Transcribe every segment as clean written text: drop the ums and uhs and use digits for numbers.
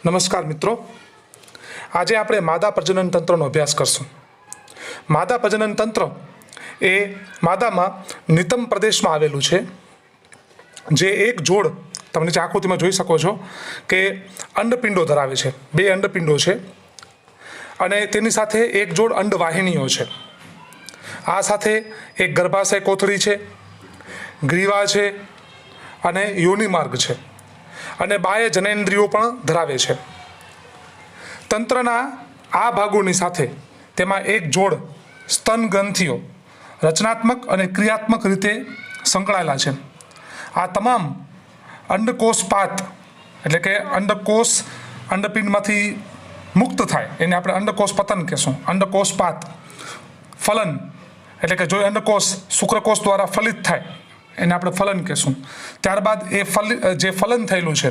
નમસ્કાર મિત્રો, આજે આપણે માદા પ્રજનન તંત્રનો અભ્યાસ કરશું. માદા પ્રજનન તંત્ર એ માદામાં નિતંબ પ્રદેશમાં આવેલું છે, જે એક જોડ તમે નીચે આકૃતિમાં જોઈ શકો છો કે અંડપિંડો ધરાવે છે. 2 અંડપિંડો છે અને તેની સાથે એક જોડ અંડવાહિનીઓ છે. આ સાથે એક ગર્ભાશય કોથળી છે, ગ્રીવા છે અને યોનિમાર્ગ છે અને બાહ્ય જનનેન્દ્રિયો પણ ધરાવે છે. તંત્રના આ ભાગોની સાથે તેમાં એક જોડ સ્તન ગ્રંથિઓ રચનાત્મક અને ક્રિયાત્મક રીતે સંકળાયેલા છે. આ તમામ અંડકોષપાત એટલે કે અંડકોષ અંડપિંડમાંથી મુક્ત થાય એને આપણે અંડકોષ પતન કહેશું. અંડકોષપાત ફલન એટલે કે જો અંડકોષ શુક્રકોષ દ્વારા ફલિત થાય એને આપણે ફલન કહેશું. ત્યારબાદ એ જે ફલન થયેલું છે,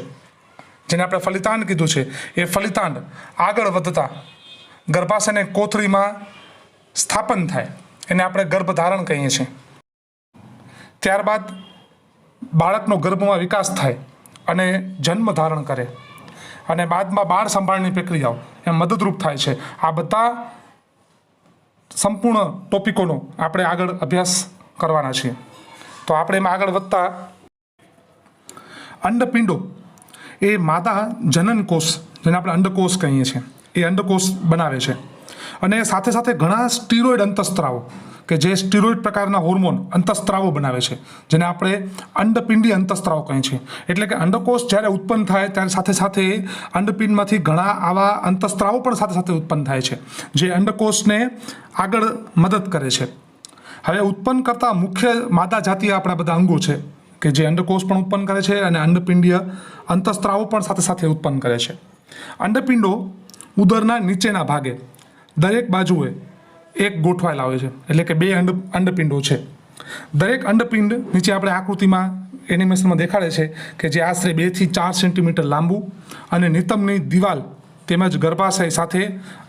જેને આપણે ફલિતાંડ કીધું છે, એ ફલિતાંડ આગળ વધતા ગર્ભાશયની કોથળીમાં સ્થાપન થાય એને આપણે ગર્ભધારણ કહીએ છીએ. ત્યારબાદ બાળકનો ગર્ભમાં વિકાસ થાય અને જન્મ ધારણ કરે અને બાદમાં બાળ સંભાળની પ્રક્રિયાઓ એ મદદરૂપ થાય છે. આ બધા સંપૂર્ણ ટોપિકોનો આપણે આગળ અભ્યાસ કરવાના છીએ. તો આપણે એમાં આગળ વધતા અંડપિંડો એ માદા જનનકોષ, જેને આપણે અંડકોષ કહીએ છીએ, એ અંડકોષ બનાવે છે. અને સાથે સાથે ઘણા સ્ટીરોઇડ અંતઃસ્ત્રાવો કે જે સ્ટીરોઇડ પ્રકારના હોર્મોન અંતઃસ્ત્રાવો બનાવે છે, જેને આપણે અંડપિંડી અંતઃસ્ત્રાવો કહીએ છીએ. એટલે કે અંડકોષ જ્યારે ઉત્પન્ન થાય ત્યારે સાથે સાથે અંડપિંડમાંથી ઘણા આવા અંતઃસ્ત્રાવો પણ સાથે સાથે ઉત્પન્ન થાય છે, જે અંડકોષને આગળ મદદ કરે છે. હવે ઉત્પન્ન કરતા મુખ્ય માદા જાતીય આપણા બધા અંગો છે કે જે અંડકોષ પણ ઉત્પન્ન કરે છે અને અંડપિંડીય અંતઃસ્ત્રાવો પણ સાથે સાથે ઉત્પન્ન કરે છે. અંડપિંડો ઉદરના નીચેના ભાગે દરેક બાજુએ એક ગોઠવાયેલા હોય છે, એટલે કે 2 અંડપિંડો છે. દરેક અંડપિંડ નીચે આપણે આકૃતિમાં એનિમેશનમાં દેખાડે છે કે જે આશરે 2 થી 4 સેન્ટીમીટર લાંબુ અને નિતંબની દિવાલ તેમજ ગર્ભાશય સાથે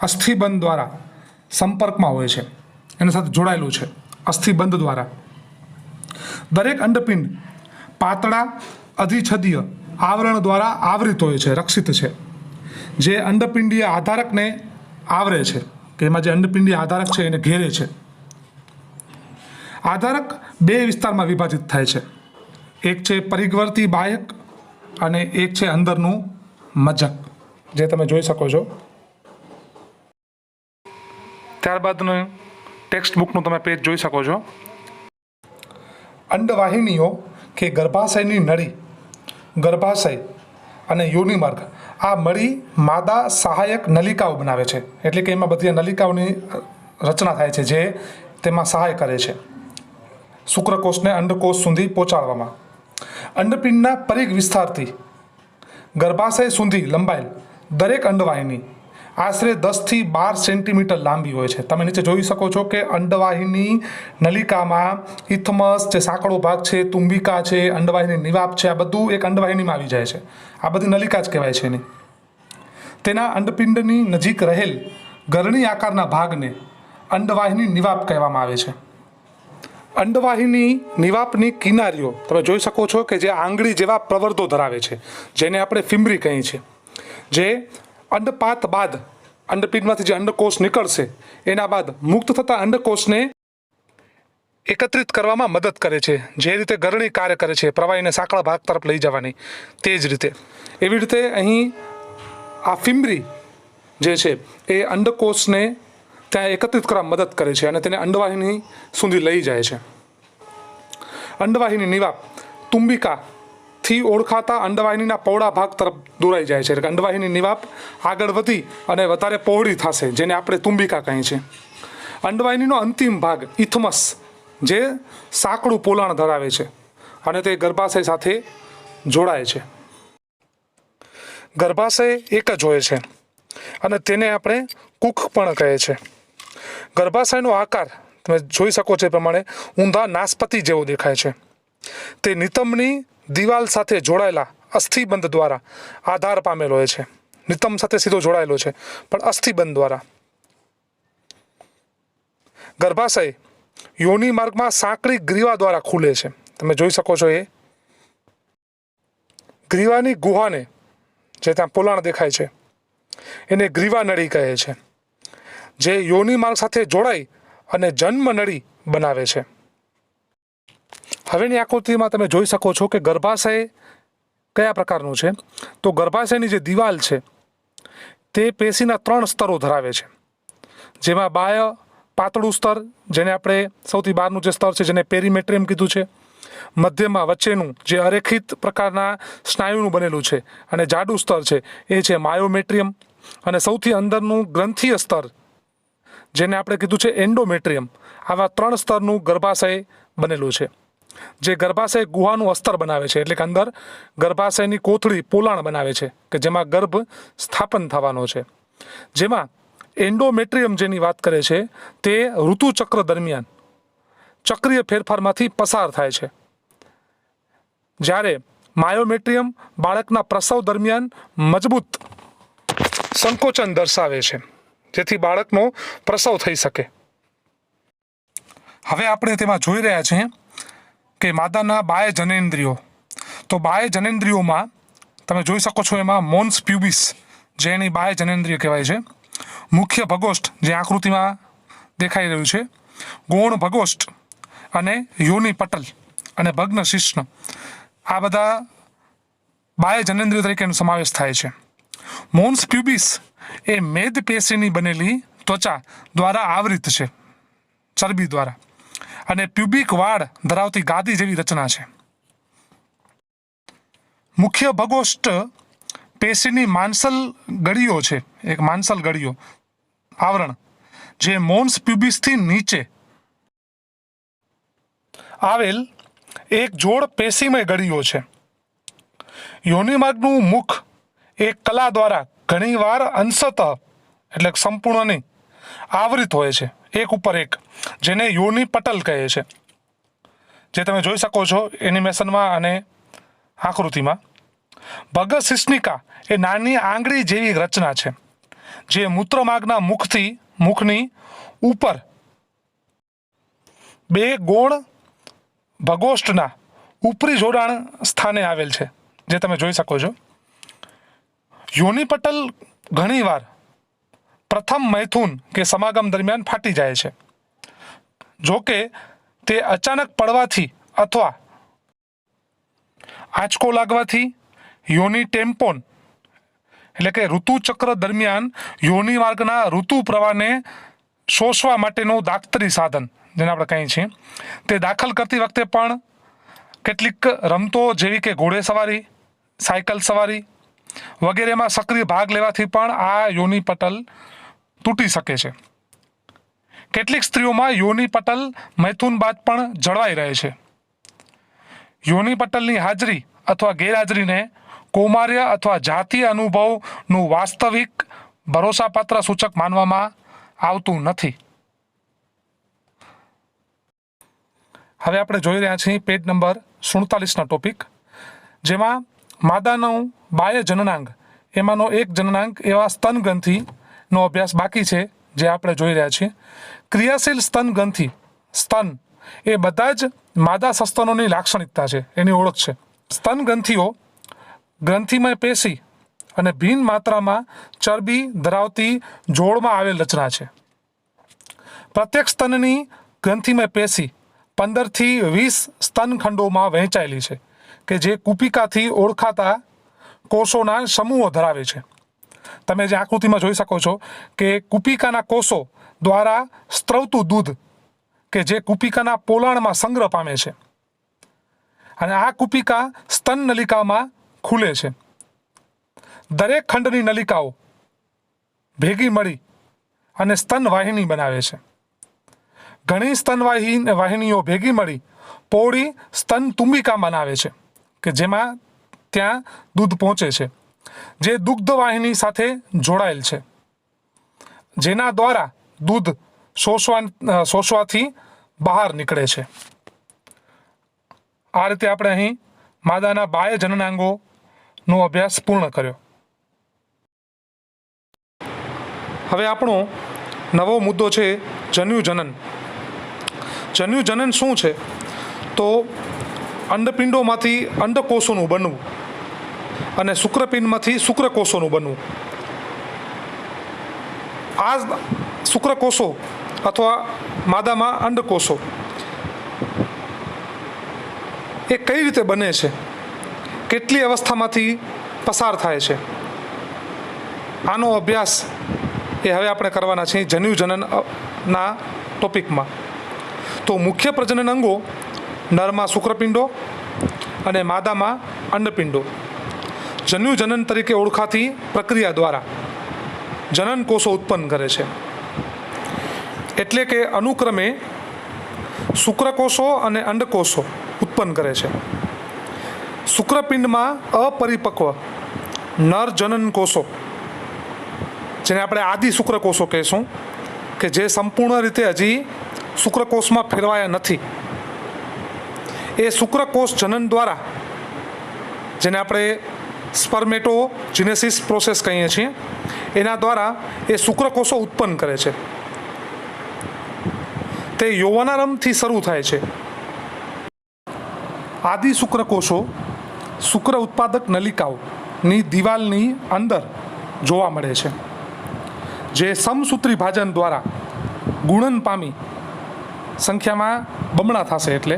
અસ્થિબંધ દ્વારા સંપર્કમાં હોય છે, એના સાથે જોડાયેલું છે અસ્થિબંધ દ્વારા. દરેક અંડપિંડ પાતળા અધિછદીય આવરણ દ્વારા આવૃત હોય છે, રક્ષિત છે, જે અંડપિંડીય આધારકને આવરે છે, કે એમાં જે અંડપિંડીય આધારક છે એને ઘેરે છે. આધારક 2 વિસ્તારમાં વિભાજિત થાય છે. એક છે પરિવર્તી બાહ્યક અને એક છે અંદરનું મજ્જક, જે તમે જોઈ શકો છો. ત્યારબાદનું ટેક્સ્ટ બુકનું તમે પેજ જોઈ શકો છો. અંડવાહિનીઓ કે ગર્ભાશયની નળી, ગર્ભાશય અને યોનિમાર્ગ આ મળી માદા સહાયક નલિકાઓ બનાવે છે. એટલે કે એમાં બધી નલિકાઓની રચના થાય છે જે તેમાં સહાય કરે છે શુક્રકોષને અંડકોષ સુધી પહોંચાડવામાં. અંડપિંડના પરિઘ વિસ્તારથી ગર્ભાશય સુધી લંબાયેલ દરેક અંડવાહિની આશરે 10 થી 12 સેન્ટીમીટર લાંબી હોય છે. તમે નીચે જોઈ શકો છો કે અંડવાહિની નલિકામાં ઇથમસ, જે સાંકડો ભાગ છે, તુંબિકા છે, અંડવાહિની નિવાપ છે, આ બધું એક અંડવાહિનીમાં આવી જાય છે. આ બધી નલિકા જ કહેવાય છે એની. તેના અંડપિંડની નજીક રહેલ ગરણી આકારના ભાગને અંડવાહિની નિવાપ કહેવામાં આવે છે. અંડવાહિની નિવાપની કિનારીઓ તમે જોઈ શકો છો કે જે આંગળી જેવા પ્રવર્ધો ધરાવે છે, જેને આપણે ફિમ્બ્રી કહીએ છીએ, જે અંડપાત બાદ અંડપિંડમાંથી જે અંડકોષ નીકળશે એના બાદ મુક્ત થતા અંડકોષને એકત્રિત કરવામાં મદદ કરે છે. જે રીતે ગરણી કાર્ય કરે છે પ્રવાહીને સાંકડા ભાગ તરફ લઈ જવાની, તે જ રીતે એવી રીતે અહીં આ ફિમ્બ્રી જે છે એ અંડકોષને ત્યાં એકત્રિત કરવામાં મદદ કરે છે અને તેને અંડવાહિની સુધી લઈ જાય છે. અંડવાહિની નિવાપ તુંબિકાથી ઓળખાતા અંડવાહિનીના પહોળા ભાગ તરફ દોરાઈ જાય છે. એટલે કે અંડવાહિની નિવાપ આગળ વધી અને વધારે પહોળી થશે, જેને આપણે તુંબિકા કહીએ છીએ. અંડવાહિનીનો અંતિમ ભાગ ઇથમસ, જે સાંકડું પોલાણ ધરાવે છે અને તે ગર્ભાશય સાથે જોડાય છે. ગર્ભાશય એક જ હોય છે અને તેને આપણે કુખ પણ કહે છે. ગર્ભાશયનો આકાર તમે જોઈ શકો છો એ પ્રમાણે ઊંધા નાસપતિ જેવો દેખાય છે. તે નિતંબની દિવાલ સાથે જોડાયેલા અસ્થિબંધ દ્વારા આધાર પામેલો હોય છે. નિતંબ સાથે સીધો જોડાયેલો છે પણ અસ્થિબંધ દ્વારા. ગર્ભાશય યોનિ માર્ગમાં સાંકડી ગ્રીવા દ્વારા ખુલે છે. તમે જોઈ શકો છો એ ગ્રીવાની ગુહાને જે ત્યાં પોલાણ દેખાય છે એને ગ્રીવા નળી કહે છે, જે યોનિ માર્ગ સાથે જોડાઈ અને જન્મ નળી બનાવે છે. હવેની આકૃતિમાં તમે જોઈ શકો છો કે ગર્ભાશય કયા પ્રકારનું છે. તો ગર્ભાશયની જે દિવાલ છે તે પેશીના 3 સ્તરો ધરાવે છે, જેમાં બાહ્ય પાતળું સ્તર, જેને આપણે સૌથી બહારનું જે સ્તર છે જેને પેરીમેટ્રિયમ કીધું છે, મધ્યમાં વચ્ચેનું જે અરેખિત પ્રકારના સ્નાયુનું બનેલું છે અને જાડું સ્તર છે એ છે માયોમેટ્રિયમ, અને સૌથી અંદરનું ગ્રંથીય સ્તર જેને આપણે કીધું છે એન્ડોમેટ્રિયમ. આવા 3 સ્તરનું ગર્ભાશય બનેલું છે, જે ગર્ભાશય ગુહાનું અસ્તર બનાવે છે, એટલે કે અંદર ગર્ભાશયની કોથળી પોલાણ બનાવે છે કે જેમાં ગર્ભ સ્થાપન થવાનો છે. જેમાં એન્ડોમેટ્રિયમ જેની વાત કરે છે તે ઋતુચક્ર દરમિયાન ચક્રીય ફેરફારમાંથી પસાર થાય છે, જ્યારે માયોમેટ્રિયમ બાળકના પ્રસવ દરમિયાન મજબૂત સંકોચન દર્શાવે છે, જેથી બાળકનો પ્રસવ થઈ શકે. હવે આપણે તેમાં જોઈ રહ્યા છીએ કે માદાના બાહ્ય જનેન્દ્રિયો. તો બાહ્ય જનેન્દ્રિયોમાં તમે જોઈ શકો છો એમાં મોન્સ પ્યુબિસ જે એની બાહ્ય જનેન્દ્રિય કહેવાય છે, મુખ્ય ભગોષ્ઠ જે આકૃતિમાં દેખાઈ રહ્યું છે, ગૌણ ભગોષ્ઠ અને યોનિ પટલ અને ભગ્ન શિશ્ન, આ બધા બાહ્ય જનેન્દ્રિયો તરીકેનો સમાવેશ થાય છે. મોન્સ પ્યુબિસ એ મેદ પેશીની બનેલી ત્વચા દ્વારા આવૃત છે, ચરબી દ્વારા, અને પ્યુબિક વાળ ધરાવતી ગાદી જેવી રચના છે. મુખ્ય ભગોષ્ઠ પેશીની માંસલ ગળીઓ છે, એક માંસલ ગળીઓ આવરણ, જે મોન્સ પ્યુબિસથી નીચે આવેલ એક જોડ પેશીમય ગળીઓ છે. યોનિમાર્ગનું મુખ એક કલા દ્વારા ઘણીવાર અંશતઃ એટલે સંપૂર્ણ નહીં આવૃત હોય છે, એક ઉપર એક, જેને યોનિ પટલ કહે છે, જે તમે જોઈ શકો છો એનિમેશનમાં અને આકૃતિમાં. ભગ શિશ્નિકા એ નાની આંગળી જેવી રચના છે, જે મૂત્રમાર્ગના મુખની ઉપર 2 ગૌણ ભગોષ્ઠના ઉપરી જોડાણ સ્થાને આવેલ છે, જે તમે જોઈ શકો છો. યોનિપટલ ઘણીવાર પ્રથમ મૈથુન કે સમાગમ દરમિયાન ફાટી જાય છે, જો કે તે અચાનક પડવાથી અથવા આંચકો લાગવાથી યોનિ ટેમ્પોન એટલે કે ઋતુચક્ર દરમિયાન યોનિ માર્ગના ઋતુ પ્રવાહને શોષવા માટેનું દાક્તરી સાધન જેને આપણે કહીએ છીએ તે દાખલ કરતી વખતે પણ કેટલીક રમતો જેવી કે ઘોડેસવારી, સાયકલ સવારી વગેરેમાં સક્રિય ભાગ લેવાથી પણ આ યોનિ પટલ તૂટી શકે છે. કેટલીક સ્ત્રીઓમાં યોનિ પટલ મૈથુન બાદ પણ જળવાઈ રહે છે. યોનિ પટલની હાજરી અથવા ગેરહાજરીને કૌમાર્ય અથવા જાતીય અનુભવનું વાસ્તવિક ભરોસાપાત્ર સૂચક માનવામાં આવતું નથી. હવે આપણે જોઈ રહ્યા છીએ પેજ નંબર 47નો ટોપિક, જેમાં માદાનું બાહ્ય જનનાંગ એમાંનો એક જનનાંગ એવા સ્તન ગ્રંથિનો અભ્યાસ બાકી છે, જે આપણે જોઈ રહ્યા છીએ. ક્રિયાશીલ સ્તન ગ્રંથિ સ્તન એ બધા જ માદા સસ્તનોની લાક્ષણિકતા છે, એની ઓળખ છે. સ્તન ગ્રંથિઓ ગ્રંથિમય પેશી અને ભિન્ન માત્રામાં ચરબી ધરાવતી જોડમાં આવેલ રચના છે. પ્રત્યેક સ્તનની ગ્રંથિમય પેશી 15 થી 20 સ્તનખંડોમાં વહેંચાયેલી છે, કે જે કુપિકાથી ઓળખાતા કોષોના સમૂહો ધરાવે છે. તમે જે આકૃતિમાં જોઈ શકો છો કે કુપિકાના કોષો દ્વારા સ્ત્રવતું દૂધ કે જે કુપિકાના પોલાણમાં સંગ્રહ પામે છે, અને આ કુપિકા સ્તન નલિકામાં ખુલે છે. દરેક ખંડની નલિકાઓ ભેગી મળી અને સ્તન વાહિની બનાવે છે. ઘણી સ્તન વાહિનીઓ ભેગી મળી પહોળી સ્તન તુંબિકા બનાવે છે, કે જેમાં ત્યાં દૂધ પહોંચે છે, જે દુગ્ધ વાહિની સાથે જોડાયેલ છે, જેના દ્વારા દૂધ શોષવાથી બહાર નીકળે છે. આ રીતે આપણે અહીં માદાના બાહ્ય જનનાંગોનો અભ્યાસ પૂર્ણ કર્યો. હવે આપણો નવો મુદ્દો છે જન્યુજનન. જન્યુજનન શું છે? તો અંડપિંડોમાંથી અંડકોષોનું બનવું અને શુક્રપિંડમાંથી શુક્રકોષોનું બનવું. આ શુક્રકોષો અથવા માદામાં અંડકોષો એ કઈ રીતે બને છે, કેટલી અવસ્થામાંથી પસાર થાય છે, આનો અભ્યાસ એ હવે આપણે કરવાના છીએ જન્યુજનનના ટોપિકમાં. તો મુખ્ય પ્રજનન અંગો નરમાં શુક્રપિંડો અને માદામાં અંડપિંડો જન્યુજનન તરીકે ઓળખાતી પ્રક્રિયા દ્વારા જનન કોષો ઉત્પન્ન કરે છે. એટલે કે અનુક્રમે શુક્રકોષો અને અંડકોષો ઉત્પન્ન કરે છે. શુક્રપિંડમાં અપરિપક્વ નર જનન કોષો, જેને આપણે આદિ શુક્રકોષો કહીશું, કે જે સંપૂર્ણ રીતે હજી શુક્રકોષમાં ફેરવાયા નથી, એ શુક્રકોષ જનન દ્વારા, જેને આપણે સ્પર્મેટોજિનેસિસ પ્રોસેસ કહીએ છીએ, એના દ્વારા એ શુક્રકોષો ઉત્પન્ન કરે છે. તે યૌવનારંભથી શરૂ થાય છે. આદિ શુક્રકોષો શુક્ર ઉત્પાદક નલિકાઓની દિવાલની અંદર જોવા મળે છે, જે સમસૂત્રી ભાજન દ્વારા ગુણન પામી સંખ્યામાં બમણા થશે એટલે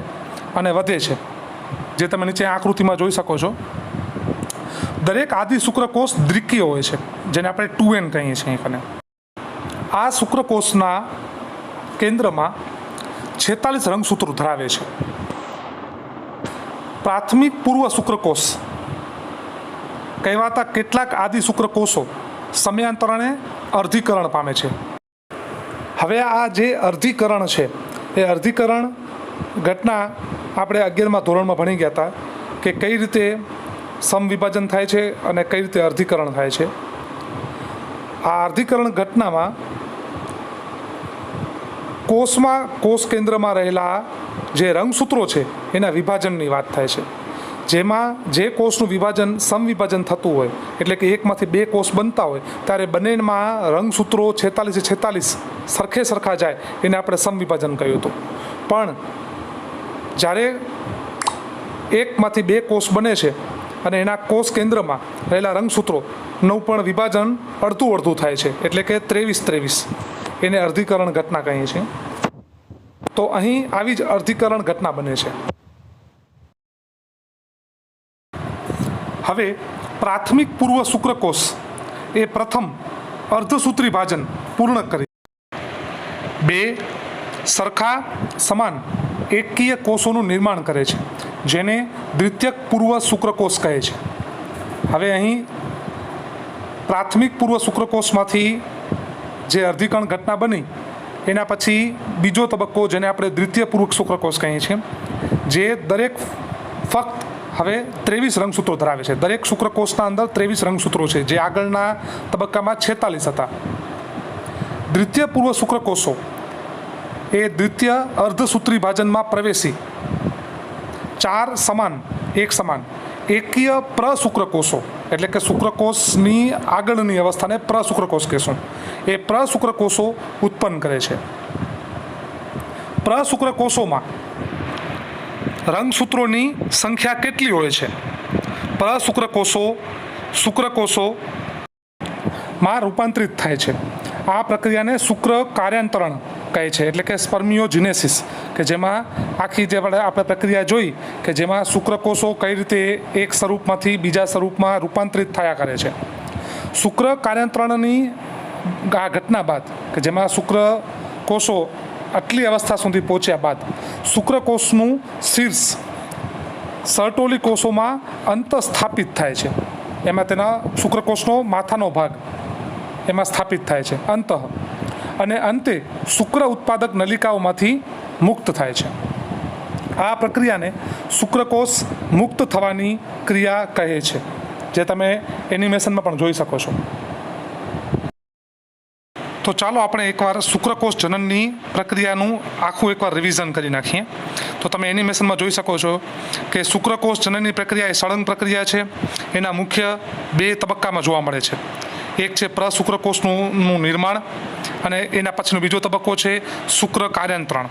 અને વધે છે, જે તમે નીચે આકૃતિમાં જોઈ શકો છો. દરેક આદિ શુક્રકોષ દ્વિકીય હોય છે, જેને આપણે 2n કહીએ છીએ. અને આ શુક્રકોષના કેન્દ્રમાં 46 રંગસૂત્રો ધરાવે છે. પ્રાથમિક પૂર્વ શુક્રકોષ કહેવાતા કેટલાક આદિ શુક્રકોષો સમયાંતરે અર્ધીકરણ પામે છે. હવે આ જે અર્ધીકરણ છે, એ અર્ધીકરણ ઘટના આપણે 11મા ધોરણમાં ભણી ગયા હતા કે કઈ રીતે સમવિભાજન થાય છે અને કઈ રીતે અર્ધીકરણ થાય છે. આ અર્ધીકરણ ઘટનામાં કોષ કેન્દ્રમાં રહેલા જે રંગસૂત્રો છે એના વિભાજનની વાત થાય છે, જેમાં જે કોષનું વિભાજન સમવિભાજન થતું હોય, એટલે કે એકમાંથી 2 કોષ બનતા હોય, ત્યારે બંનેમાં રંગસૂત્રો 46 સરખા જાય એને આપણે સમવિભાજન કહ્યું હતું. પણ જ્યારે એકમાંથી 2 કોષ બને છે અને એના કોષ કેન્દ્રમાં રહેલા રંગસૂત્રોનું પણ વિભાજન અડધું થાય છે, એટલે કે 23 એને અર્ધીકરણ ઘટના કહીએ છીએ. તો અહીં આવી જ અર્ધીકરણ ઘટના બને છે. હવે પ્રાથમિક પૂર્વ શુક્રકોષ એ પ્રથમ અર્ધસૂત્રી ભાજન પૂર્ણ કરી 2 સરખા સમાન એકકીય કોષોનું નિર્માણ કરે છે, જેને દ્વિતીયક પૂર્વ શુક્રકોષ કહે છે. હવે અહીં પ્રાથમિક પૂર્વ શુક્રકોષમાંથી જે અર્ધીકરણ ઘટના બની એના પછી બીજો તબક્કો, જેને આપણે દ્વિતીય પૂર્વ શુક્રકોષ કહીએ છીએ, જે દરેક ફક્ત હવે 23 રંગસૂત્રો ધરાવે છે. દરેક શુક્રકોષના અંદર 23 રંગસૂત્રો છે, જે આગળના તબક્કામાં 46 હતા. દ્વિતીય પૂર્વ શુક્રકોષો એ દ્વિતીય અર્ધસૂત્રી ભાજનમાં પ્રવેશી 4 સમાન એકકીય પ્રશુક્રકોષો, એટલે કે શુક્રકોષની આગળની અવસ્થાને પ્રશુક્રકોષ કહેશું, એ પ્રશુક્રકોષો ઉત્પન્ન કરે છે. પ્રશુક્રકોષોમાં રંગસૂત્રોની સંખ્યા કેટલી હોય છે? પ્રશુક્રકોષો શુક્રકોષોમાં રૂપાંતરિત થાય છે. આ પ્રક્રિયાને શુક્ર કાર્યાંતરણ કહે છે, એટલે કે સ્પર્મિયોજિનેસિસ, કે જેમાં આખી જે આપણે પ્રક્રિયા જોઈ કે જેમાં શુક્રકોષો કઈ રીતે એક સ્વરૂપમાંથી બીજા સ્વરૂપમાં રૂપાંતરિત થયા કરે છે. શુક્ર કાર્યાંતરણની આ ઘટના બાદ, કે જેમાં શુક્રકોષો આટલી અવસ્થા સુધી પહોંચ્યા બાદ શુક્રકોષનું શીર્ષ સર્ટોલી કોષોમાં અંતઃસ્થાપિત થાય છે. એમાં તેના શુક્રકોષનો માથાનો ભાગ એમાં સ્થાપિત થાય છે અંતઃ, અને અંતે શુક્ર ઉત્પાદક નલિકાઓમાંથી મુક્ત થાય છે. આ પ્રક્રિયાને શુક્રકોષ મુક્ત થવાની ક્રિયા કહે છે, જે તમે એનિમેશનમાં પણ જોઈ શકો છો. તો ચાલો આપણે એકવાર શુક્રકોષ જનનની પ્રક્રિયાનું આખું એકવાર રિવિઝન કરી નાખીએ. તો તમે એનિમેશનમાં જોઈ શકો છો કે શુક્રકોષ જનનની પ્રક્રિયા એ સળંગ પ્રક્રિયા છે. એના મુખ્ય 2 તબક્કામાં જોવા મળે છે. એક છે પ્રશુક્રકોષનું નિર્માણ, અને એના પછીનો બીજો તબક્કો છે શુક્ર કાર્યાંતરણ.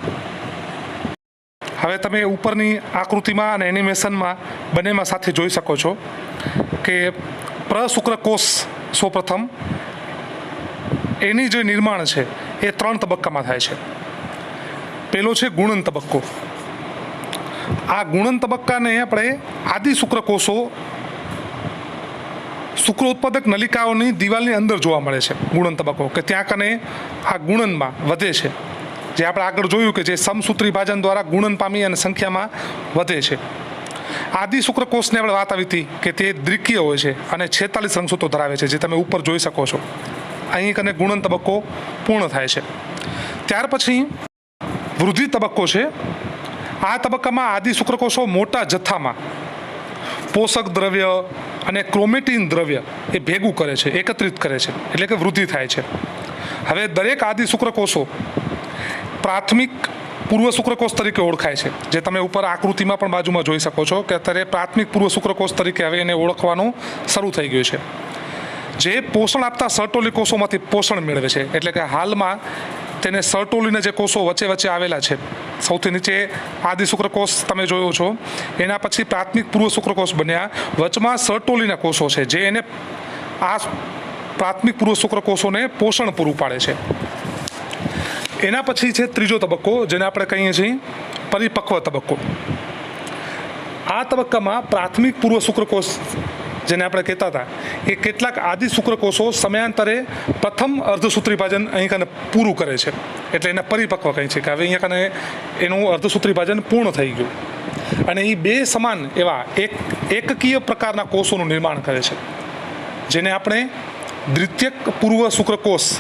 હવે તમે ઉપરની આકૃતિમાં અને એનિમેશનમાં બંનેમાં સાથે જોઈ શકો છો કે પ્રશુક્રકોષ સૌપ્રથમ એની જે નિર્માણ છે એ 3 તબક્કામાં થાય છે. પહેલો છે ગુણન તબક્કો. આ ગુણન તબક્કાને આપણે આદિ શુક્રકોષો શુક્રોત્પાદક નલિકાઓની દિવાલની અંદર જોવા મળે છે. ગુણન તબક્કો કે ત્યાં કને આ ગુણનમાં વધે છે, જે આપણે આગળ જોયું કે જે સમસૂત્રી ભાજન દ્વારા ગુણન પામી અને સંખ્યામાં વધે છે. આદિ શુક્રકોષની આપણે વાત આવી હતી કે તે દ્વિકીય હોય છે અને 46 રંગસૂત્રો ધરાવે છે, જે તમે ઉપર જોઈ શકો છો. અહીં કને ગુણન તબક્કો પૂર્ણ થાય છે. ત્યાર પછી વૃદ્ધિ તબક્કો છે. આ તબક્કામાં આદિ શુક્રકોષો મોટા જથ્થામાં પોષક દ્રવ્ય અને ક્રોમેટિન દ્રવ્ય એ ભેગું કરે છે, એકત્રિત કરે છે, એટલે કે વૃદ્ધિ થાય છે. હવે દરેક આદિ શુક્રકોષો પ્રાથમિક પૂર્વ શુક્રકોષ તરીકે ઓળખાય છે, જે તમે ઉપર આકૃતિમાં પણ બાજુમાં જોઈ શકો છો કે અત્યારે પ્રાથમિક પૂર્વ શુક્રકોષ તરીકે હવે એને ઓળખવાનું શરૂ થઈ ગયું છે. જે પોષણ આપતા સર્ટોલી કોષોમાંથી પોષણ મેળવે છે, એટલે કે હાલમાં તેને સર્ટોલીના જે કોષો વચ્ચે વચ્ચે આવેલા છે, સૌથી નીચે આદિ શુક્રકોષ તમે જોયો છો, એના પછી પ્રાથમિક પૂર્વ શુક્રકોષ બન્યા, વચમાં સર્ટોલીના કોષો છે જે એને આ પ્રાથમિક પૂર્વ શુક્રકોષોને પોષણ પૂરું પાડે છે. એના પછી છે ત્રીજો તબક્કો, જેને આપણે કહીએ છીએ પરિપક્વ તબક્કો. આ તબક્કામાં પ્રાથમિક પૂર્વ શુક્રકોષ જેને આપણે કહેતા હતા એ કેટલાક આદિ શુક્રકોષો સમયાંતરે પ્રથમ અર્ધસૂત્રી ભાજન અહીં કને પૂરું કરે છે, એટલે એને પરિપક્વ કહે છે કે હવે અહીંયા કને એનું અર્ધસૂત્રી ભાજન પૂર્ણ થઈ ગયું. અને એ બે સમાન એવા એકકીય પ્રકારના કોષોનું નિર્માણ કરે છે, જેને આપણે દ્વિતીયક પૂર્વ શુક્રકોષ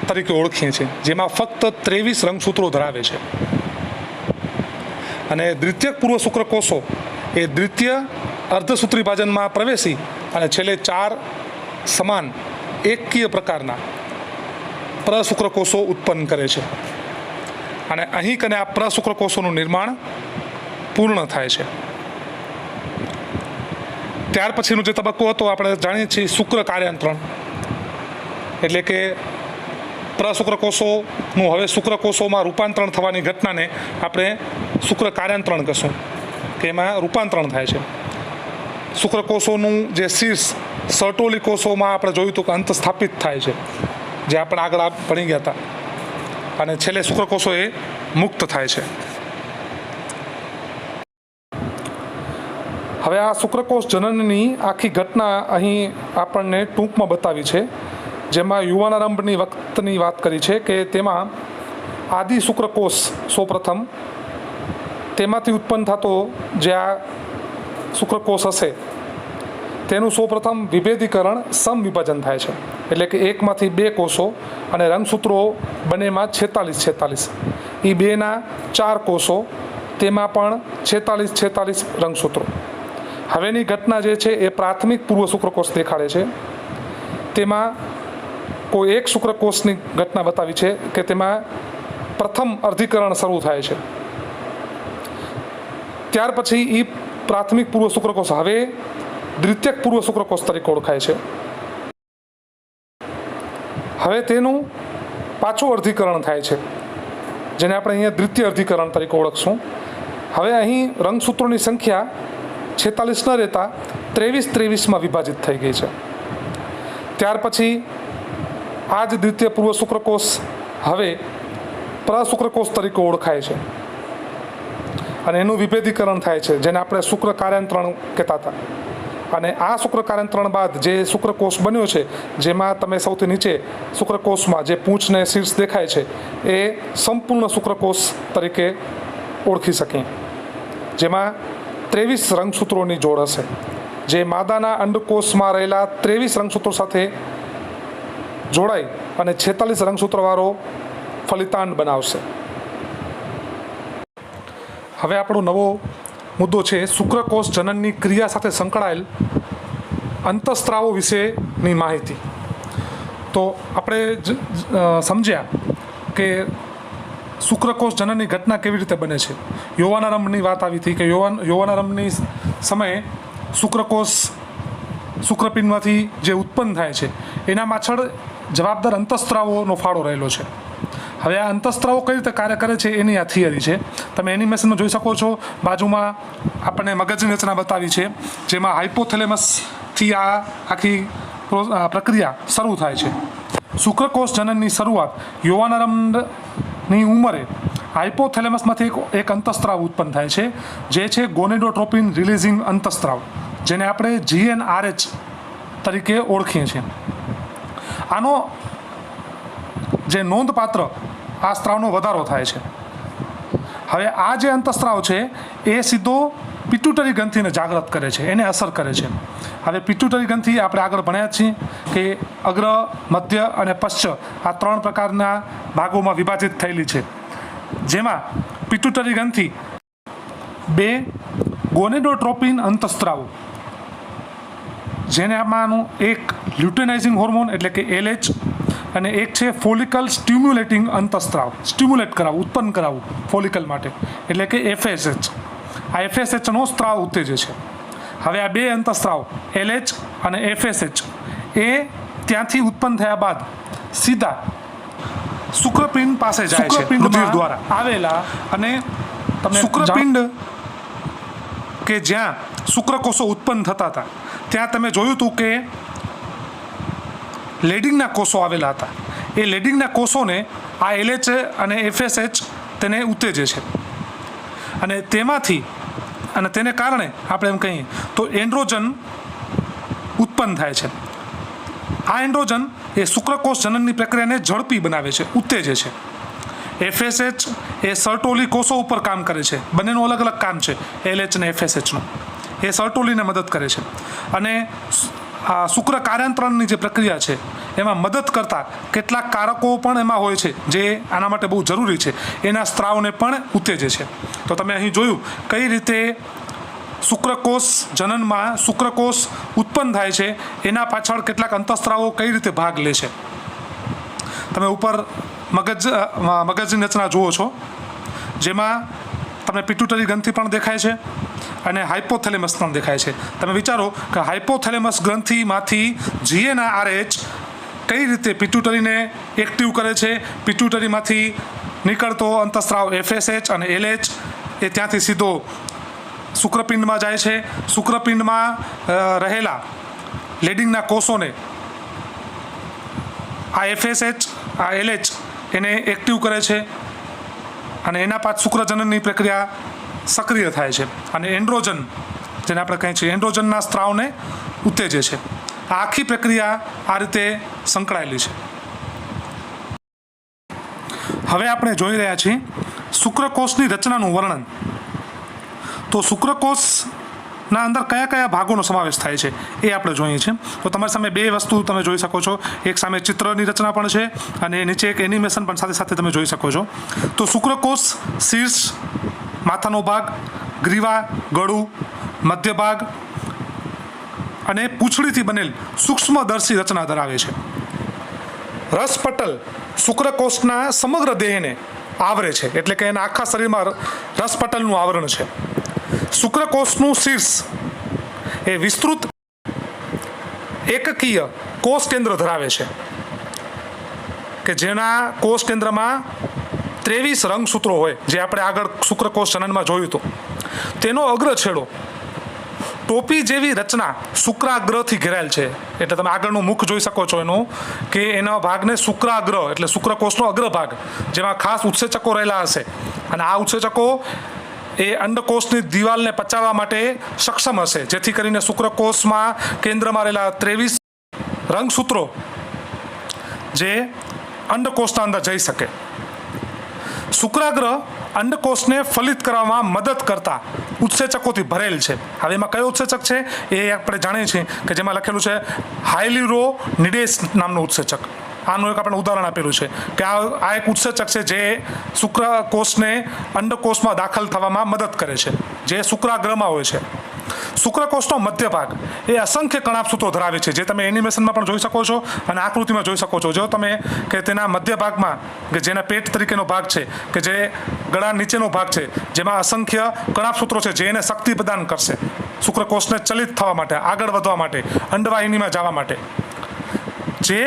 તરીકે ઓળખીએ છીએ, જેમાં ફક્ત 23 રંગસૂત્રો ધરાવે છે. અને દ્વિતીયક પૂર્વ શુક્રકોષો એ દ્વિતીય અર્ધસૂત્રી ભાજનમાં પ્રવેશી અને છેલ્લે 4 સમાન એકકીય પ્રકારના પ્રશુક્રકોષો ઉત્પન્ન કરે છે. અને અહીં કને આ પ્રશુક્રકોષોનું નિર્માણ પૂર્ણ થાય છે. ત્યાર પછીનો જે તબક્કો હતો આપણે જાણીએ છીએ શુક્ર કાર્યાંતરણ, એટલે કે પ્રશુક્રકોષોનું હવે શુક્રકોષોમાં રૂપાંતરણ થવાની ઘટનાને આપણે શુક્ર કાર્યાંતરણ કહીશું, કે એમાં રૂપાંતરણ થાય છે. શુક્રકોષોનું જે શીર્ષ સર્ટોલી કોષોમાં આપણે જોયું હતું કે અંત સ્થાપિત થાય છે, જે આપણે આગળ ભણી ગયા હતા, અને છેલ્લે શુક્રકોષો એ મુક્ત થાય છે. હવે આ શુક્રકોષ જનનની આખી ઘટના અહીં આપણને ટૂંકમાં બતાવી છે, જેમાં યુવાનારંભની વખતની વાત કરી છે કે તેમાં આદિ શુક્રકોષ સૌપ્રથમ તેમાંથી ઉત્પન્ન થતો જે આ શુક્રકોષ હશે તેનું સૌપ્રથમ વિભેદીકરણ સમવિભાજન થાય છે, એટલે કે એકમાંથી 2 કોષો અને રંગસૂત્રો બંનેમાં 46 એ બેના 4 કોષો, તેમાં પણ 46 રંગસૂત્રો. હવેની ઘટના જે છે એ પ્રાથમિક પૂર્વ શુક્રકોષ દેખાડે છે. તેમાં કોઈ એક શુક્રકોષની ઘટના બતાવી છે કે તેમાં પ્રથમ અર્ધીકરણ શરૂ થાય છે. ત્યાર પછી એ પ્રાથમિક પૂર્વ શુક્રકોષ હવે દ્વિતીયક પૂર્વ શુક્રકોષ તરીકે ઓળખાય છે. હવે તેનું પાછું અર્ધીકરણ થાય છે, જેને આપણે અહીંયા દ્વિતીય અર્ધીકરણ તરીકે ઓળખશું. હવે અહીં રંગસૂત્રોની સંખ્યા 46 ન રહેતા 23 વિભાજિત થઈ ગઈ છે. ત્યાર પછી આ જ દ્વિતીય પૂર્વ શુક્રકોષ હવે પ્રશુક્રકોષ તરીકે ઓળખાય છે અને એનું વિભેદીકરણ થાય છે, જેને આપણે શુક્ર કાર્યાંતરણ કહેતા હતા. અને આ શુક્ર કાર્યાંતરણ બાદ જે શુક્રકોષ બન્યો છે, જેમાં તમે સૌથી નીચે શુક્રકોષમાં જે પૂંછને શીર્ષ દેખાય છે એ સંપૂર્ણ શુક્રકોષ તરીકે ઓળખી શકીએ, જેમાં 23 રંગસૂત્રોની જોડ હશે, જે માદાના અંડકોષમાં રહેલા 23 રંગસૂત્રો સાથે જોડાઈ અને 46 રંગસૂત્રવાળો ફલિતાંડ બનાવશે. હવે આપણો નવો મુદ્દો છે શુક્રકોષ જનનની ક્રિયા સાથે સંકળાયેલ અંતઃસ્ત્રાવો વિશેની માહિતી. તો આપણે સમજ્યા કે શુક્રકોષ જનનની ઘટના કેવી રીતે બને છે. યૌવનારંભની વાત આવી હતી કે યૌવનારંભની સમયે શુક્રકોષ શુક્રપિંડમાંથી જે ઉત્પન્ન થાય છે એના પાછળ જવાબદાર અંતઃસ્ત્રાવોનો ફાળો રહેલો છે. હવે આ અંતઃસ્ત્રાવો કઈ રીતે કાર્ય કરે છે એની આ થિયરી છે. તમે એનિમેશનમાં જોઈ શકો છો, બાજુમાં આપણને મગજની રચના બતાવી છે, જેમાં હાઇપોથેલેમસથી આ આખી પ્રક્રિયા શરૂ થાય છે. શુક્રકોષ જનનની શરૂઆત યૌવનારંભની ઉંમરે હાઇપોથેલેમસમાંથી એક અંતઃસ્ત્રાવ ઉત્પન્ન થાય છે, જે છે ગોનેડોટ્રોપિન રિલીઝિંગ અંતઃસ્ત્રાવ, જેને આપણે GnRH તરીકે ઓળખીએ છીએ. આનો જે નોંધપાત્ર આ સ્ત્રાવનો વધારો થાય છે. હવે આ જે અંતઃસ્ત્રાવ છે એ સીધો પિટ્યુટરી ગ્રંથિને જાગૃત કરે છે, એને અસર કરે છે. હવે પિટ્યુટરી ગ્રંથિ આપણે આગળ ભણ્યા છીએ કે અગ્ર, મધ્ય અને પશ્ચ આ 3 પ્રકારના ભાગોમાં વિભાજિત થયેલી છે, જેમાં પિટ્યુટરી ગ્રંથિ 2 ગોનેડોટ્રોપિન અંતઃસ્ત્રાવો, જેને આમાંનું એક લ્યુટેનાઇઝિંગ હોર્મોન એટલે કે LH અને એક છે ફોલિકલ સ્ટિમ્યુલેટિંગ અંતઃસ્ત્રાવ, સ્ટિમ્યુલેટ કરાવવું, ઉત્પન્ન કરાવવું ફોલિકલ માટે એટલે કે FSH. આ FSHનો સ્ત્રાવ ઉત્તેજે છે. હવે આ 2 અંતઃસ્ત્રાવ LH અને FSH એ ત્યાંથી ઉત્પન્ન થયા બાદ સીધા શુક્રપિંડ પાસે જાય છે, રુધિર દ્વારા આવેલા. અને શુક્રપિંડ કે જ્યાં શુક્રકોષો ઉત્પન્ન થતા હતા ત્યાં તમે જોયું હતું કે લેડિંગના કોષો આવેલા હતા. એ લેડિંગના કોષોને આ LH અને FSH તેને ઉત્તેજે છે, અને તેમાંથી અને તેને કારણે આપણે એમ કહીએ તો એન્ડ્રોજન ઉત્પન્ન થાય છે. આ એન્ડ્રોજન એ શુક્રકોષ જનનની પ્રક્રિયાને ઝડપી બનાવે છે, ઉત્તેજે છે. FSH એ સર્ટોલી કોષો ઉપર કામ કરે છે, બંનેનું અલગ અલગ કામ છે LH અને FSHનું. એ સર્ટોલીને મદદ કરે છે, અને આ શુક્ર કાર્યાંતરણની જે પ્રક્રિયા છે એમાં મદદ કરતા કેટલાક કારકો પણ એમાં હોય છે જે આના માટે બહુ જરૂરી છે, એના સ્ત્રાવને પણ ઉત્તેજે છે. તો તમે અહીં જોયું કઈ રીતે શુક્રકોષ જનનમાં શુક્રકોષ ઉત્પન્ન થાય છે, એના પાછળ કેટલાક અંતઃસ્ત્રાવો કઈ રીતે ભાગ લે છે. તમે ઉપર મગજની રચના જુઓ છો, જેમાં તમને પિટ્યુટરી ગ્રંથિ પણ દેખાય છે અને હાઇપોથેલેમસ પણ દેખાય છે. તમે વિચારો કે હાઇપોથેલેમસ ગ્રંથિમાંથી GnRH કઈ રીતે પિટ્યુટરીને એક્ટિવ કરે છે. પિટ્યુટરીમાંથી નીકળતો અંતઃસ્ત્રાવ FSH અને LH એ ત્યાંથી સીધો શુક્રપિંડમાં જાય છે. શુક્રપિંડમાં રહેલા લેડિંગના કોષોને આ FSH આ LH એને એક્ટિવ કરે છે, અને એના પાછ શુક્રજનનની પ્રક્રિયા સક્રિય થાય છે, અને એન્ડ્રોજન જેને આપણે કહીએ છીએ એન્ડ્રોજનના સ્ત્રાવને ઉત્તેજે છે. આ આખી પ્રક્રિયા આ રીતે સંકળાયેલી છે. હવે આપણે જોઈ રહ્યા છીએ શુક્રકોષની રચનાનું વર્ણન. તો શુક્રકોષના અંદર કયા કયા ભાગોનો સમાવેશ થાય છે એ આપણે જોઈએ છીએ. તો તમારી સામે 2 વસ્તુ તમે જોઈ શકો છો. એક સામે ચિત્રની રચના પણ છે, અને નીચે એક એનિમેશન પણ સાથે સાથે તમે જોઈ શકો છો. તો શુક્રકોષ શીર્ષ, માથાનો ભાગ, ગ્રીવા, ગળું, મધ્ય ભાગ અને પૂંછડીથી બનેલ સૂક્ષ્મદર્શી રચના ધરાવે છે. રસપટલ શુક્રકોષના સમગ્ર દેહને આવરે છે, એટલે કે એના આખા શરીરમાં રસપટલનું આવરણ છે. શુક્રકોષનું શીર્ષ એ વિસ્તૃત એકકીય કોષ કેન્દ્ર ધરાવે છે, કે જેના કોષ કેન્દ્રમાં 23 રંગસૂત્રો હોય, જે આપણે આગળ શુક્રકોષ જનનમાં જોયું હતું. તેનો અગ્રછેડો ટોપી જેવી રચના શુક્રાગ્રથી ઘેરાયેલ છે. એટલે તમે આગળનું મુખ જોઈ શકો છો એનું, કે એના ભાગને શુક્રાગ્ર એટલે શુક્રકોષનો અગ્રભાગ, જેમાં ખાસ ઉત્સેચકો રહેલા હશે, અને આ ઉત્સેચકો એ અંડકોષની દિવાલને પચાવવા માટે સક્ષમ હશે, જેથી કરીને શુક્રકોષમાં કેન્દ્રમાં રહેલા 23 રંગસૂત્રો જે અંડકોષના અંદર જઈ શકે. શુક્રાગ્ર અંડકોષને ફલિત કરવામાં મદદ કરતા ઉત્સેચકોથી ભરેલ છે. હવે એમાં કયો ઉત્સેચક છે એ આપણે જાણીએ છીએ, કે જેમાં લખેલું છે હાઇલ્યુરોનિડેસ નામનું ઉત્સેચક. આનું એક આપણે ઉદાહરણ આપેલું છે કે આ એક ઉત્સેચક છે જે શુક્રકોષને અંડકોષમાં દાખલ થવામાં મદદ કરે છે, જે શુક્રાગ્રમાં હોય છે. શુક્રકોષનો મધ્ય ભાગ એ અસંખ્ય કણાભસૂત્રો ધરાવે છે, જે તમે એનિમેશનમાં પણ જોઈ શકો છો અને આકૃતિમાં જોઈ શકો છો. જો તમે કે તેના મધ્ય ભાગમાં, કે જેના પેટ તરીકેનો ભાગ છે, કે જે ગળા નીચેનો ભાગ છે, જેમાં અસંખ્ય કણાભસૂત્રો છે જે એને શક્તિ પ્રદાન કરશે શુક્રકોષને ચલિત થવા માટે, આગળ વધવા માટે, અંડવાહિનીમાં જવા માટે. જે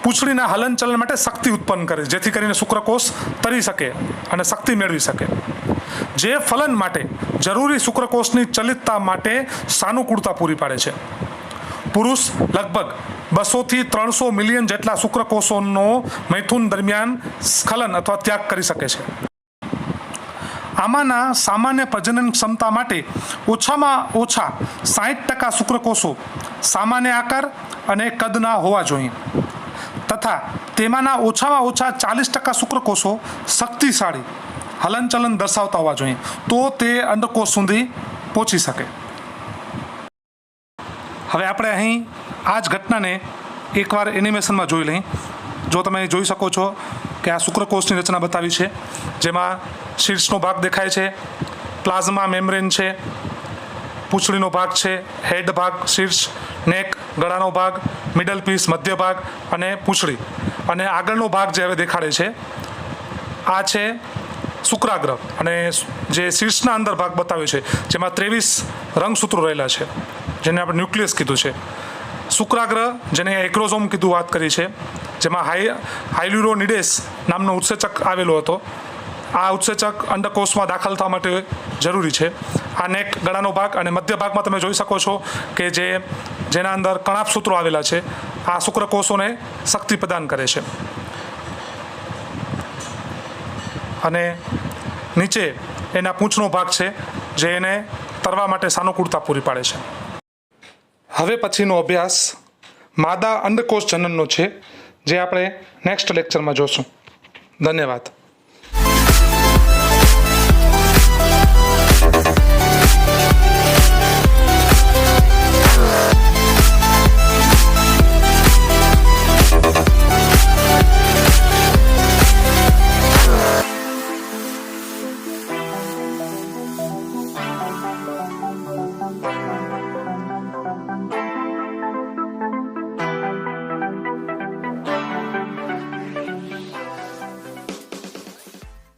પૂંછડીના હલનચલન માટે શક્તિ ઉત્પન્ન કરે, જેથી કરીને શુક્રકોષ તરી શકે અને શક્તિ મેળવી શકે. જે ફલન માટે જરૂરી શુક્રકોષની ચલિતતા માટે સાનુકૂળતા પૂરી પાડે છે. પુરુષ લગભગ 200 થી 300 મિલિયન જેટલા શુક્રકોષોનો મૈથુન દરમિયાન સ્ખલન અથવા ત્યાગ કરી શકે છે. આમાંના સામાન્ય પ્રજનન ક્ષમતા માટે ઓછામાં ઓછા 60% શુક્રકોષો સામાન્ય આકાર અને કદના હોવા જોઈએ તથા તેમાંના ઓછામાં ઓછા 40% શુક્રકોષો શક્તિશાળી હલનચલન દર્શાવતા હોવા જોઈએ, તો તે અંડકોષ સુધી પહોંચી શકે. હવે આપણે અહીં આ જ ઘટનાને એકવાર એનિમેશનમાં જોઈ લઈએ. જો તમે જોઈ શકો છો કે આ શુક્રકોષની રચના બતાવી છે, જેમાં શીર્ષનો ભાગ દેખાય છે, પ્લાઝમા મેમ્બ્રેન છે, પૂંછડીનો ભાગ છે, હેડ ભાગ, શીર્ષ, નેક, ગળાનો ભાગ, મિડલ પીસ, મધ્ય ભાગ અને પૂંછડી. અને આગળનો ભાગ જે હવે દેખાડે છે આ છે શુક્રાગ્ર, અને જે શીર્ષના અંદર ભાગ બતાવ્યો છે જેમાં 23 રંગસૂત્રો રહેલા છે, જેને આપણે ન્યુક્લિયસ કીધું છે. શુક્રાગ્ર, જેને એક્રોઝોમ કીધું વાત કરી છે, જેમાં હાઇલ્યુરોનિડેસ નામનો ઉત્સેચક આવેલો હતો. આ ઉત્સેચક અંડકોષમાં દાખલ થવા માટે જરૂરી છે. આ નેક, ગળાનો ભાગ અને મધ્ય ભાગમાં તમે જોઈ શકો છો કે જેના અંદર કણાપ સૂત્રો આવેલા છે. આ શુક્રકોષોને શક્તિ પ્રદાન કરે છે. અને નીચે એના પૂંછનો ભાગ છે, જે એને તરવા માટે સાનુકૂળતા પૂરી પાડે છે. હવે પછીનો અભ્યાસ માદા અંડકોષ જનનનો છે, જે આપણે નેક્સ્ટ લેક્ચરમાં જોશું. ધન્યવાદ.